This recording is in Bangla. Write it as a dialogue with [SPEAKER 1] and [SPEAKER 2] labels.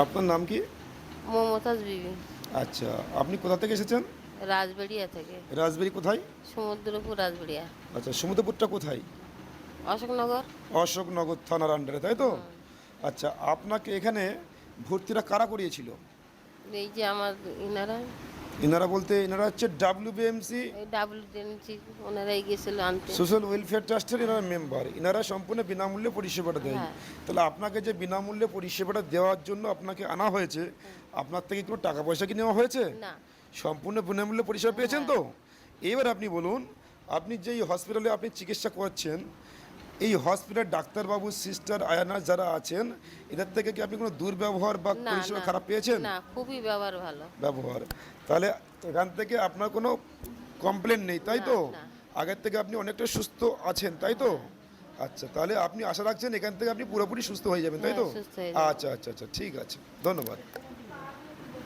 [SPEAKER 1] আপনার নাম কি?
[SPEAKER 2] মমতাজ বিবি।
[SPEAKER 1] আচ্ছা, আপনি কোথা থেকে এসেছেন?
[SPEAKER 2] রাজবাড়িয়া থেকে।
[SPEAKER 1] রাজবাড়ি কোথায়?
[SPEAKER 2] সমুদ্রপুর রাজবাড়িয়া।
[SPEAKER 1] আচ্ছা, সমুদ্রপুরটা কোথায়?
[SPEAKER 2] অশোকনগর।
[SPEAKER 1] অশোকনগর থানার আন্ডারে, তাই তো? আচ্ছা, আপনাকে এখানে ভর্তিটা কারা করিয়েছিল?
[SPEAKER 2] এই যে আমার ইনারা,
[SPEAKER 1] এনারা বলতে এনারা হচ্ছে ডাব্লিউবিএমসি
[SPEAKER 2] এই WTNC ওনারাই গেছিল আনতে।
[SPEAKER 1] সোশ্যাল ওয়েলফেয়ার ট্রাস্টের এনারা মেম্বার। এনারা সম্পূর্ণ বিনামূল্যে পরিষেবাটা দেয়।
[SPEAKER 2] হ্যাঁ।
[SPEAKER 1] তাহলে আপনাকে যে বিনামূল্যে পরিষেবাটা দেওয়ার জন্য আপনাকে আনা হয়েছে, আপনার থেকে কোনো টাকা পয়সা কি নেওয়া হয়েছে?
[SPEAKER 2] না।
[SPEAKER 1] সম্পূর্ণ বিনামূল্যে পরিষেবা পেয়েছেন তো? এবার আপনি বলুন, আপনি যেই হসপিটালে আপনি চিকিৎসা করাচ্ছেন, এই হসপিটালের ডাক্তারবাবু, সিস্টার, আয়ানার্স যারা আছেন, এদের থেকে কি আপনি কোনো দুর্ব্যবহার বা
[SPEAKER 2] না
[SPEAKER 1] পরিষেবা
[SPEAKER 2] না
[SPEAKER 1] খারাপ পেয়েছেন?
[SPEAKER 2] না, খুবই ব্যবহার ভালো।
[SPEAKER 1] ব্যবহার, তাহলে এখান থেকে আপনার কোনো কমপ্লেন নেই, তাই
[SPEAKER 2] না,
[SPEAKER 1] তো?
[SPEAKER 2] না।
[SPEAKER 1] আগের থেকে আপনি অনেকটা সুস্থ আছেন, তাই তো? আচ্ছা, তাহলে আপনি আশা রাখছেন এখান থেকে আপনি পুরোপুরি সুস্থ হয়ে যাবেন, তাই তো?
[SPEAKER 2] হ্যাঁ, সুস্থ হয়ে যাবো।
[SPEAKER 1] আচ্ছা আচ্ছা আচ্ছা, ঠিক আছে, ধন্যবাদ।